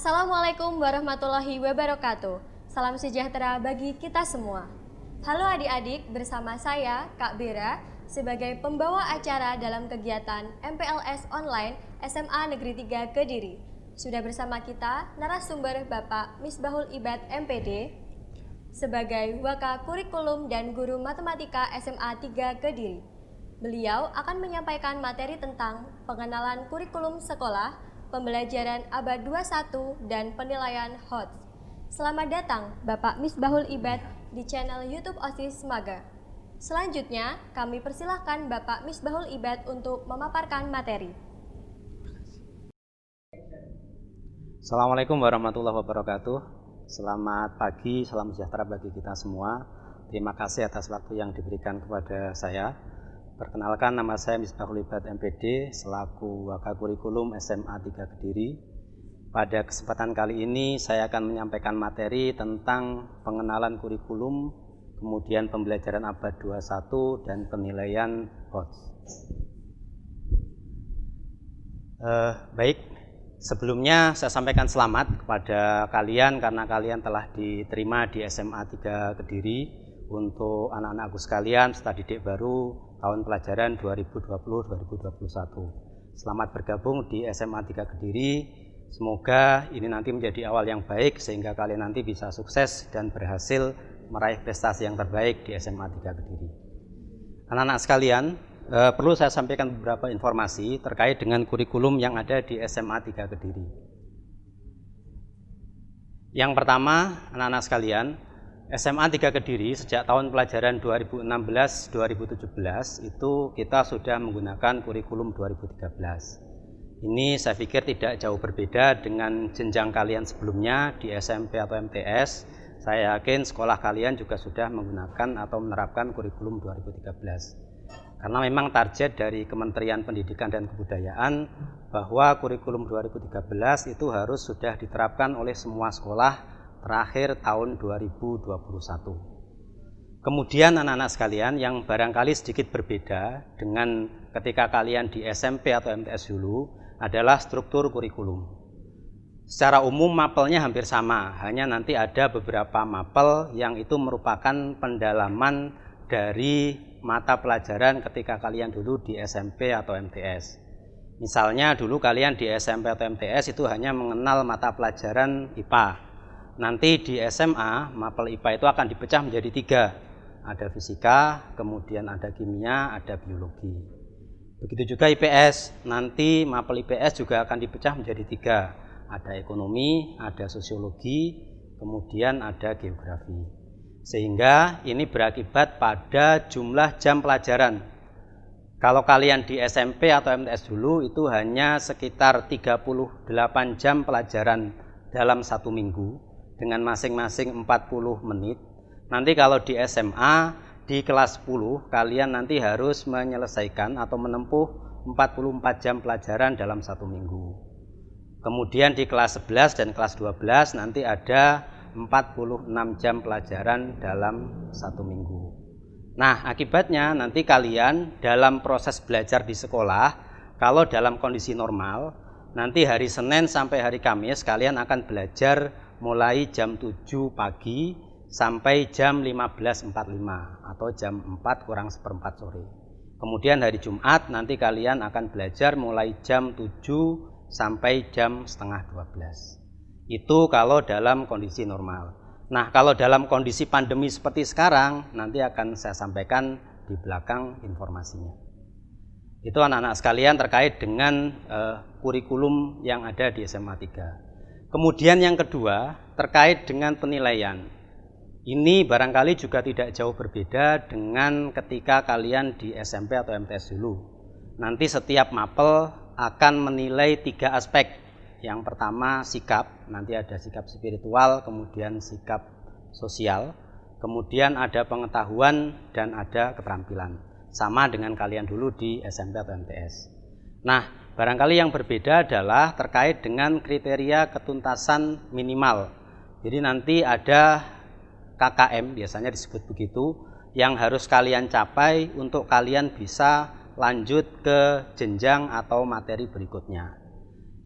Assalamualaikum warahmatullahi wabarakatuh. Salam sejahtera bagi kita semua. Halo adik-adik, bersama saya Kak Bera sebagai pembawa acara dalam kegiatan MPLS Online SMA Negeri 3 Kediri. Sudah bersama kita narasumber Bapak Misbahul Ibad MPD sebagai Waka Kurikulum dan Guru Matematika SMA 3 Kediri. Beliau akan menyampaikan materi tentang pengenalan kurikulum sekolah, pembelajaran abad 21 dan penilaian HOTS. Selamat datang Bapak Misbahul Ibad di channel YouTube OSIS Maga. Selanjutnya, kami persilahkan Bapak Misbahul Ibad untuk memaparkan materi. Assalamualaikum warahmatullahi wabarakatuh. Selamat pagi, salam sejahtera bagi kita semua. Terima kasih atas waktu yang diberikan kepada saya. Perkenalkan, nama saya Misbahul Ibad MPD selaku Waka Kurikulum SMA 3 Kediri. Pada kesempatan kali ini saya akan menyampaikan materi tentang pengenalan kurikulum, kemudian pembelajaran abad 21 dan penilaian HOTS. Baik, sebelumnya saya sampaikan selamat kepada kalian karena kalian telah diterima di SMA 3 Kediri. Untuk anak-anakku sekalian, peserta didik baru tahun pelajaran 2020-2021. Selamat bergabung di SMA 3 Kediri. Semoga ini nanti menjadi awal yang baik sehingga kalian nanti bisa sukses dan berhasil meraih prestasi yang terbaik di SMA 3 Kediri. Anak-anak sekalian, perlu saya sampaikan beberapa informasi terkait dengan kurikulum yang ada di SMA 3 Kediri. Yang pertama, anak-anak sekalian, SMA 3 Kediri sejak tahun pelajaran 2016-2017 itu kita sudah menggunakan kurikulum 2013. Ini saya pikir tidak jauh berbeda dengan jenjang kalian sebelumnya di SMP atau MTS. Saya yakin sekolah kalian juga sudah menggunakan atau menerapkan kurikulum 2013. Karena memang target dari Kementerian Pendidikan dan Kebudayaan bahwa kurikulum 2013 itu harus sudah diterapkan oleh semua sekolah terakhir tahun 2021. Kemudian anak-anak sekalian yang barangkali sedikit berbeda dengan ketika kalian di SMP atau MTS dulu adalah struktur kurikulum. Secara umum mapelnya hampir sama, hanya nanti ada beberapa mapel yang itu merupakan pendalaman dari mata pelajaran ketika kalian dulu di SMP atau MTS. Misalnya dulu kalian di SMP atau MTS itu hanya mengenal mata pelajaran IPA. Nanti di SMA, mapel IPA itu akan dipecah menjadi 3. Ada fisika, kemudian ada kimia, ada biologi. Begitu juga IPS, nanti mapel IPS juga akan dipecah menjadi 3. Ada ekonomi, ada sosiologi, kemudian ada geografi. Sehingga ini berakibat pada jumlah jam pelajaran. Kalau kalian di SMP atau MTS dulu itu hanya sekitar 38 jam pelajaran dalam 1 minggu. Dengan masing-masing 40 menit. Nanti kalau di SMA, di kelas 10, kalian nanti harus menyelesaikan atau menempuh 44 jam pelajaran dalam 1 minggu. Kemudian di kelas 11 dan kelas 12 nanti ada 46 jam pelajaran dalam 1 minggu. Nah, akibatnya nanti kalian dalam proses belajar di sekolah, kalau dalam kondisi normal, nanti hari Senin sampai hari Kamis kalian akan belajar mulai jam 7 pagi sampai jam 15.45 atau jam 4 kurang seperempat sore. Kemudian hari Jumat nanti kalian akan belajar mulai jam 7 sampai jam setengah 12. Itu kalau dalam kondisi normal. Nah, kalau dalam kondisi pandemi seperti sekarang, nanti akan saya sampaikan di belakang informasinya. Itu anak-anak sekalian terkait dengan kurikulum yang ada di SMA 3. Kemudian yang kedua, terkait dengan penilaian. Ini barangkali juga tidak jauh berbeda dengan ketika kalian di SMP atau MTS dulu. Nanti setiap mapel akan menilai 3 aspek. Yang pertama sikap, nanti ada sikap spiritual, kemudian sikap sosial, kemudian ada pengetahuan dan ada keterampilan. Sama dengan kalian dulu di SMP atau MTS. Nah, barangkali yang berbeda adalah terkait dengan kriteria ketuntasan minimal. Jadi nanti ada KKM, biasanya disebut begitu, yang harus kalian capai untuk kalian bisa lanjut ke jenjang atau materi berikutnya.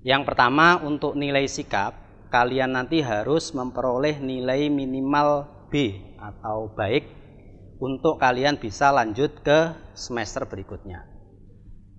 Yang pertama, untuk nilai sikap, kalian nanti harus memperoleh nilai minimal B atau baik untuk kalian bisa lanjut ke semester berikutnya.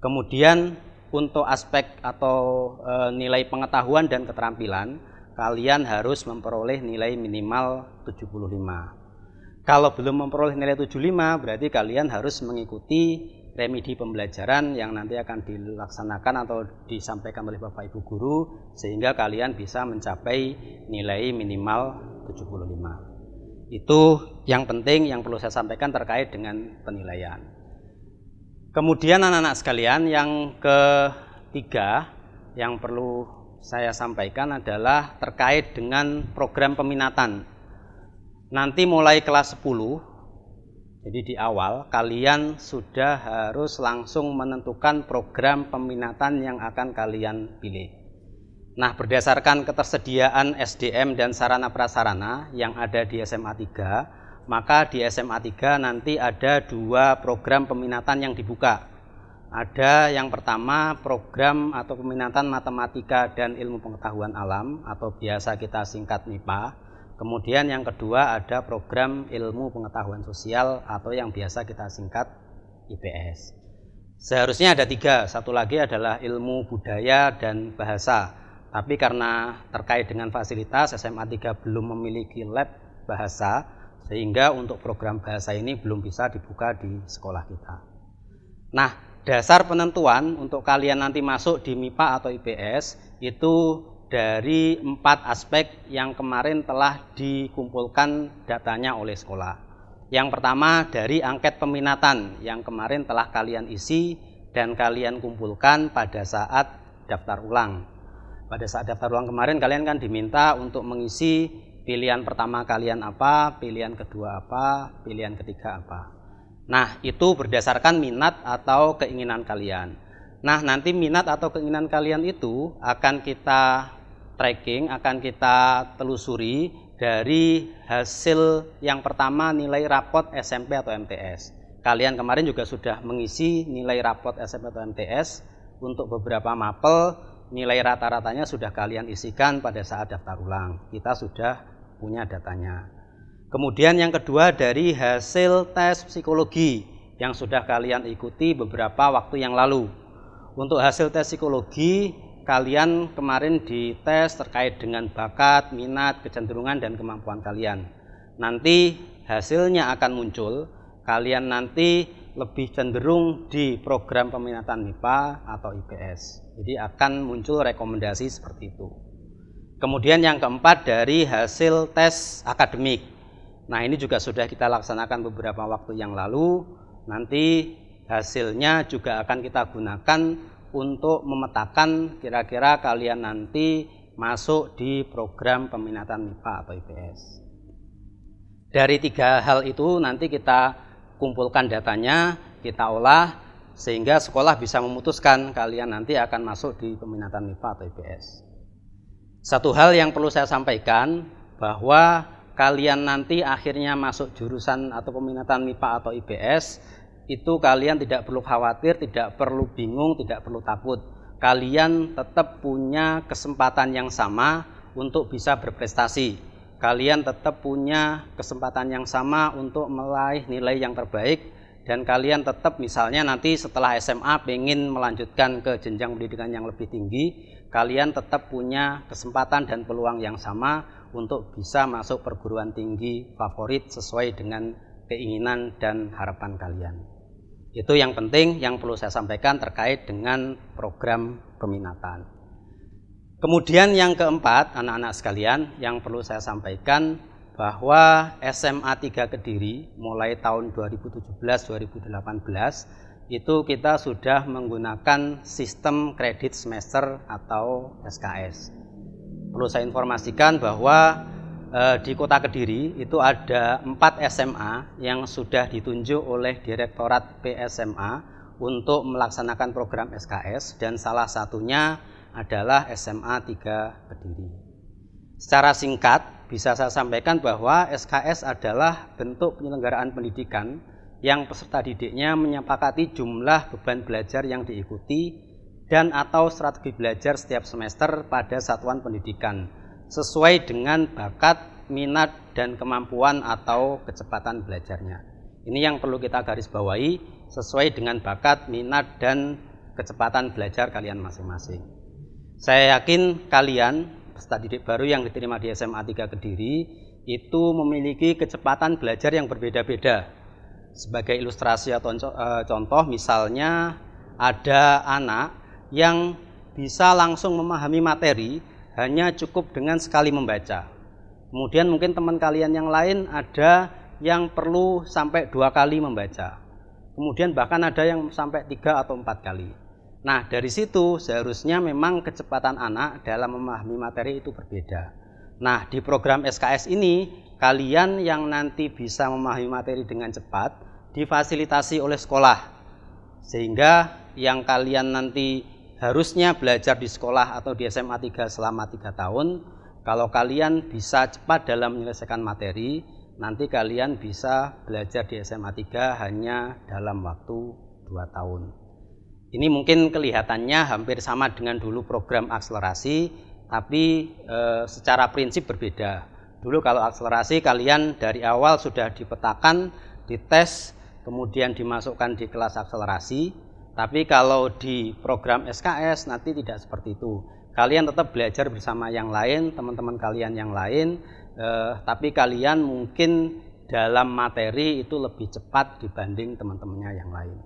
Kemudian untuk aspek atau nilai pengetahuan dan keterampilan, kalian harus memperoleh nilai minimal 75. Kalau belum memperoleh nilai 75, berarti kalian harus mengikuti remedi pembelajaran yang nanti akan dilaksanakan atau disampaikan oleh Bapak Ibu Guru sehingga kalian bisa mencapai nilai minimal 75. Itu yang penting yang perlu saya sampaikan terkait dengan penilaian. Kemudian anak-anak sekalian, yang ketiga yang perlu saya sampaikan adalah terkait dengan program peminatan. Nanti mulai kelas 10, jadi di awal kalian sudah harus langsung menentukan program peminatan yang akan kalian pilih. Nah, berdasarkan ketersediaan SDM dan sarana prasarana yang ada di SMA 3, maka di SMA 3 nanti ada 2 program peminatan yang dibuka. Ada yang pertama program atau peminatan matematika dan ilmu pengetahuan alam atau biasa kita singkat MIPA. Kemudian yang kedua ada program ilmu pengetahuan sosial atau yang biasa kita singkat IPS. Seharusnya ada 3, satu lagi adalah ilmu budaya dan bahasa. Tapi karena terkait dengan fasilitas, SMA 3 belum memiliki lab bahasa, sehingga untuk program bahasa ini belum bisa dibuka di sekolah kita. Nah, dasar penentuan untuk kalian nanti masuk di MIPA atau IPS itu dari 4 aspek yang kemarin telah dikumpulkan datanya oleh sekolah. Yang pertama dari angket peminatan yang kemarin telah kalian isi dan kalian kumpulkan pada saat daftar ulang. Pada saat daftar ulang kemarin kalian kan diminta untuk mengisi pilihan pertama kalian apa, pilihan kedua apa, pilihan ketiga apa. Nah, itu berdasarkan minat atau keinginan kalian. Nah, nanti minat atau keinginan kalian itu akan kita tracking, akan kita telusuri dari hasil yang pertama nilai rapot SMP atau MTS. Kalian kemarin juga sudah mengisi nilai rapot SMP atau MTS untuk beberapa mapel, nilai rata-ratanya sudah kalian isikan pada saat daftar ulang. Kita sudah punya datanya. Kemudian yang kedua dari hasil tes psikologi yang sudah kalian ikuti beberapa waktu yang lalu. Untuk hasil tes psikologi, kalian kemarin dites terkait dengan bakat, minat, kecenderungan, dan kemampuan kalian. Nanti hasilnya akan muncul, kalian nanti lebih cenderung di program peminatan MIPA atau IPS. Jadi akan muncul rekomendasi seperti itu. Kemudian yang keempat dari hasil tes akademik. Nah, ini juga sudah kita laksanakan beberapa waktu yang lalu. Nanti hasilnya juga akan kita gunakan untuk memetakan kira-kira kalian nanti masuk di program peminatan MIPA atau IPS. Dari 3 hal itu nanti kita kumpulkan datanya, kita olah sehingga sekolah bisa memutuskan kalian nanti akan masuk di peminatan MIPA atau IPS. Satu hal yang perlu saya sampaikan bahwa kalian nanti akhirnya masuk jurusan atau peminatan MIPA atau IPS itu kalian tidak perlu khawatir, tidak perlu bingung, tidak perlu takut. Kalian tetap punya kesempatan yang sama untuk bisa berprestasi. Kalian tetap punya kesempatan yang sama untuk meraih nilai yang terbaik. Dan kalian tetap misalnya nanti setelah SMA pengen melanjutkan ke jenjang pendidikan yang lebih tinggi, kalian tetap punya kesempatan dan peluang yang sama untuk bisa masuk perguruan tinggi favorit sesuai dengan keinginan dan harapan kalian. Itu yang penting yang perlu saya sampaikan terkait dengan program peminatan. Kemudian yang keempat, anak-anak sekalian, yang perlu saya sampaikan bahwa SMA 3 Kediri mulai tahun 2017-2018 itu kita sudah menggunakan sistem kredit semester atau SKS. Perlu saya informasikan bahwa di Kota Kediri itu ada 4 SMA yang sudah ditunjuk oleh Direktorat PSMA untuk melaksanakan program SKS dan salah satunya adalah SMA 3 Kediri. Secara singkat bisa saya sampaikan bahwa SKS adalah bentuk penyelenggaraan pendidikan yang peserta didiknya menyepakati jumlah beban belajar yang diikuti dan atau strategi belajar setiap semester pada satuan pendidikan. sesuai dengan bakat, minat, dan kemampuan atau kecepatan belajarnya. Ini yang perlu kita garis bawahi, sesuai dengan bakat, minat, dan kecepatan belajar kalian masing-masing. Saya yakin kalian, peserta didik baru yang diterima di SMA 3 Kediri, itu memiliki kecepatan belajar yang berbeda-beda. Sebagai ilustrasi atau contoh, misalnya ada anak yang bisa langsung memahami materi hanya cukup dengan sekali membaca. Kemudian mungkin teman kalian yang lain ada yang perlu sampai 2 kali membaca. Kemudian bahkan ada yang sampai 3 atau 4 kali. Nah, dari situ seharusnya memang kecepatan anak dalam memahami materi itu berbeda. Nah, di program SKS ini, kalian yang nanti bisa memahami materi dengan cepat difasilitasi oleh sekolah. Sehingga yang kalian nanti harusnya belajar di sekolah atau di SMA 3 selama 3 tahun, kalau kalian bisa cepat dalam menyelesaikan materi, nanti kalian bisa belajar di SMA 3 hanya dalam waktu 2 tahun. Ini mungkin kelihatannya hampir sama dengan dulu program akselerasi, tapi secara prinsip berbeda. Dulu kalau akselerasi kalian dari awal sudah dipetakan, dites, kemudian dimasukkan di kelas akselerasi. Tapi kalau di program SKS nanti tidak seperti itu. Kalian tetap belajar bersama yang lain, teman-teman kalian yang lain, tapi kalian mungkin dalam materi itu lebih cepat dibanding teman-temannya yang lain.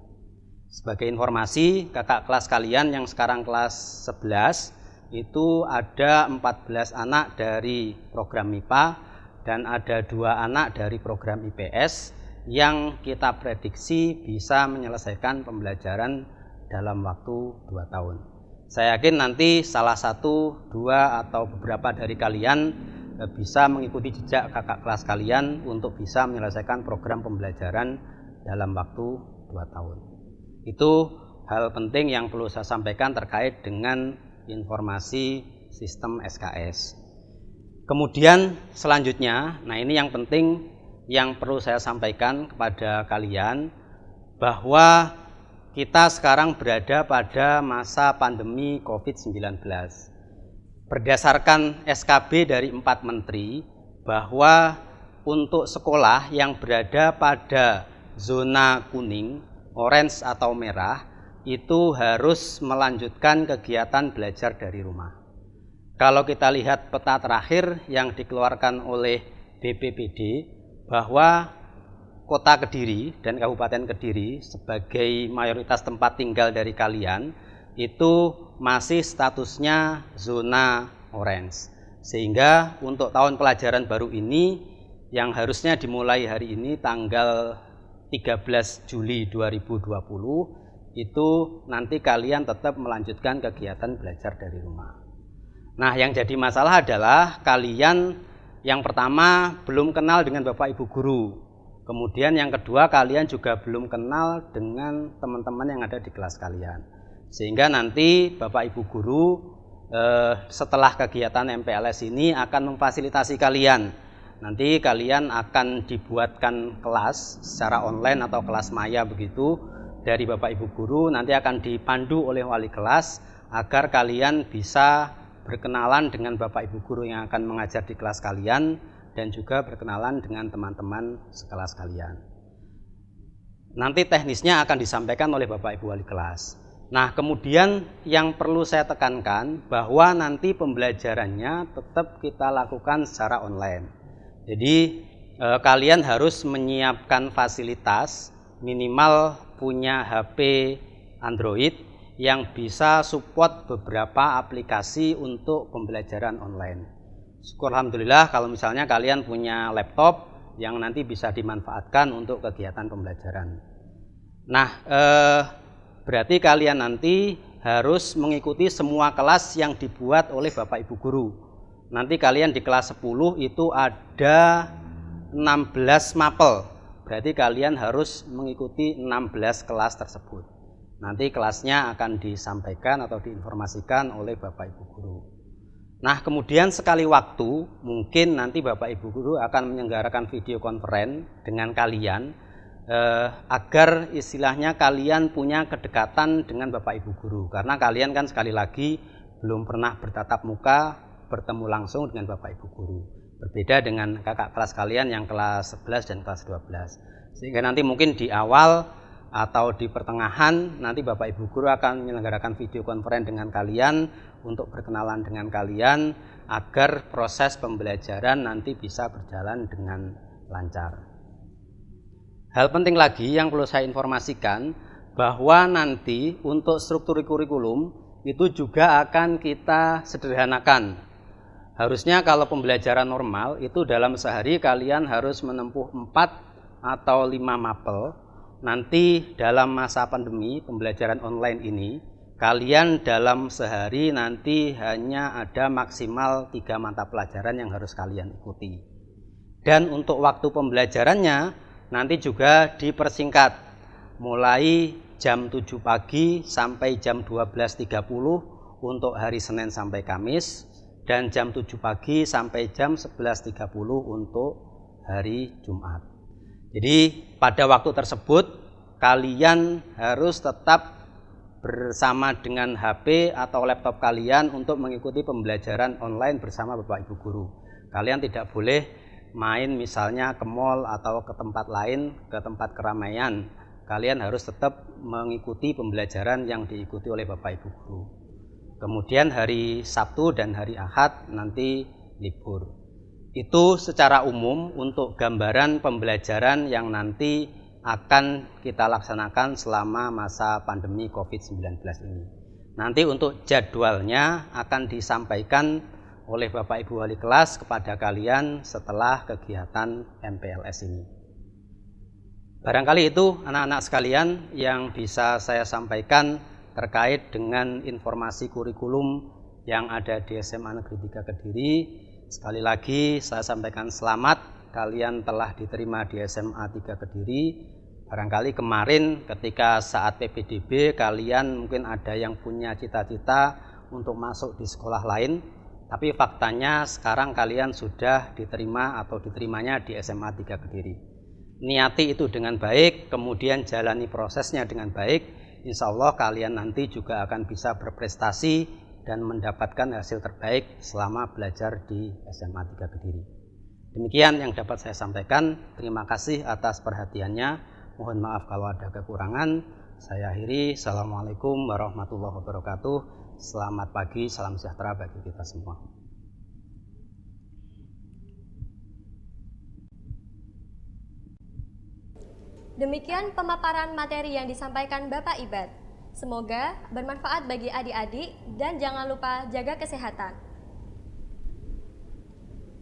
Sebagai informasi, kakak kelas kalian yang sekarang kelas 11 itu ada 14 anak dari program MIPA dan ada 2 anak dari program IPS yang kita prediksi bisa menyelesaikan pembelajaran dalam waktu 2 tahun. Saya yakin nanti salah satu, 2 atau beberapa dari kalian bisa mengikuti jejak kakak kelas kalian untuk bisa menyelesaikan program pembelajaran dalam waktu 2 tahun. Itu hal penting yang perlu saya sampaikan terkait dengan informasi sistem SKS. Kemudian selanjutnya, nah ini yang penting yang perlu saya sampaikan kepada kalian, bahwa kita sekarang berada pada masa pandemi COVID-19. Berdasarkan SKB dari 4 menteri, bahwa untuk sekolah yang berada pada zona kuning, orange atau merah, itu harus melanjutkan kegiatan belajar dari rumah. Kalau kita lihat peta terakhir yang dikeluarkan oleh BPPD, bahwa Kota Kediri dan Kabupaten Kediri sebagai mayoritas tempat tinggal dari kalian itu masih statusnya zona orange. Sehingga untuk tahun pelajaran baru ini yang harusnya dimulai hari ini tanggal 13 Juli 2020 itu nanti kalian tetap melanjutkan kegiatan belajar dari rumah. Nah, yang jadi masalah adalah kalian yang pertama belum kenal dengan Bapak Ibu guru. Kemudian yang kedua kalian juga belum kenal dengan teman-teman yang ada di kelas kalian. Sehingga nanti Bapak Ibu guru setelah kegiatan MPLS ini akan memfasilitasi kalian. Nanti kalian akan dibuatkan kelas secara online atau kelas maya begitu dari Bapak Ibu guru, nanti akan dipandu oleh wali kelas agar kalian bisa berkenalan dengan Bapak Ibu guru yang akan mengajar di kelas kalian dan juga berkenalan dengan teman-teman sekelas kalian. Nanti teknisnya akan disampaikan oleh Bapak Ibu wali kelas. Nah, kemudian yang perlu saya tekankan bahwa nanti pembelajarannya tetap kita lakukan secara online. Jadi kalian harus menyiapkan fasilitas minimal punya HP Android yang bisa support beberapa aplikasi untuk pembelajaran online. Syukur alhamdulillah kalau misalnya kalian punya laptop yang nanti bisa dimanfaatkan untuk kegiatan pembelajaran. Nah, berarti kalian nanti harus mengikuti semua kelas yang dibuat oleh Bapak Ibu guru. Nanti kalian di kelas 10 itu ada 16 mapel. Berarti kalian harus mengikuti 16 kelas tersebut. Nanti kelasnya akan disampaikan atau diinformasikan oleh Bapak Ibu guru. Nah, kemudian sekali waktu mungkin nanti Bapak Ibu guru akan menyelenggarakan video conference dengan kalian agar istilahnya kalian punya kedekatan dengan Bapak Ibu guru. Karena kalian kan sekali lagi belum pernah bertatap muka bertemu langsung dengan Bapak Ibu guru. Berbeda dengan kakak kelas kalian yang kelas 11 dan kelas 12. Sehingga nanti mungkin di awal atau di pertengahan nanti Bapak Ibu guru akan menyelenggarakan video conference dengan kalian untuk berkenalan dengan kalian agar proses pembelajaran nanti bisa berjalan dengan lancar. Hal penting lagi yang perlu saya informasikan bahwa nanti untuk struktur kurikulum itu juga akan kita sederhanakan. Harusnya kalau pembelajaran normal itu dalam sehari kalian harus menempuh 4 atau 5 mapel. Nanti dalam masa pandemi pembelajaran online ini kalian dalam sehari nanti hanya ada maksimal 3 mata pelajaran yang harus kalian ikuti. Dan untuk waktu pembelajarannya nanti juga dipersingkat mulai jam 7 pagi sampai jam 12.30 untuk hari Senin sampai Kamis, dan jam 7 pagi sampai jam 11.30 untuk hari Jumat. Jadi pada waktu tersebut kalian harus tetap bersama dengan HP atau laptop kalian untuk mengikuti pembelajaran online bersama Bapak Ibu guru. Kalian tidak boleh main misalnya ke mall atau ke tempat lain, ke tempat keramaian. Kalian harus tetap mengikuti pembelajaran yang diikuti oleh Bapak Ibu guru. Kemudian hari Sabtu dan hari Ahad nanti libur. Itu secara umum untuk gambaran pembelajaran yang nanti akan kita laksanakan selama masa pandemi COVID-19 ini. Nanti untuk jadwalnya akan disampaikan oleh Bapak Ibu Wali kelas kepada kalian setelah kegiatan MPLS ini. Barangkali itu anak-anak sekalian yang bisa saya sampaikan terkait dengan informasi kurikulum yang ada di SMA Negeri 3 Kediri. Sekali lagi saya sampaikan selamat, kalian telah diterima di SMA 3 Kediri. Barangkali kemarin ketika saat PPDB kalian mungkin ada yang punya cita-cita untuk masuk di sekolah lain, tapi faktanya sekarang kalian sudah diterima atau diterimanya di SMA 3 Kediri. Niati itu dengan baik, kemudian jalani prosesnya dengan baik. Insya Allah kalian nanti juga akan bisa berprestasi dan mendapatkan hasil terbaik selama belajar di SMA 3 Kediri. Demikian yang dapat saya sampaikan. Terima kasih atas perhatiannya. Mohon maaf kalau ada kekurangan. Saya akhiri. Assalamualaikum warahmatullahi wabarakatuh. Selamat pagi, salam sejahtera bagi kita semua. Demikian pemaparan materi yang disampaikan Bapak Ibad. Semoga bermanfaat bagi adik-adik dan jangan lupa jaga kesehatan.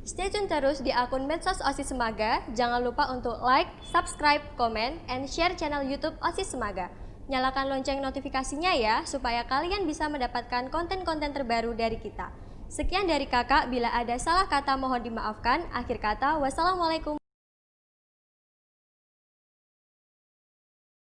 Stay tune terus di akun medsos OSIS Semaga. Jangan lupa untuk like, subscribe, komen, and share channel YouTube OSIS Semaga. Nyalakan lonceng notifikasinya ya, supaya kalian bisa mendapatkan konten-konten terbaru dari kita. Sekian dari kakak, bila ada salah kata mohon dimaafkan. Akhir kata, wassalamualaikum.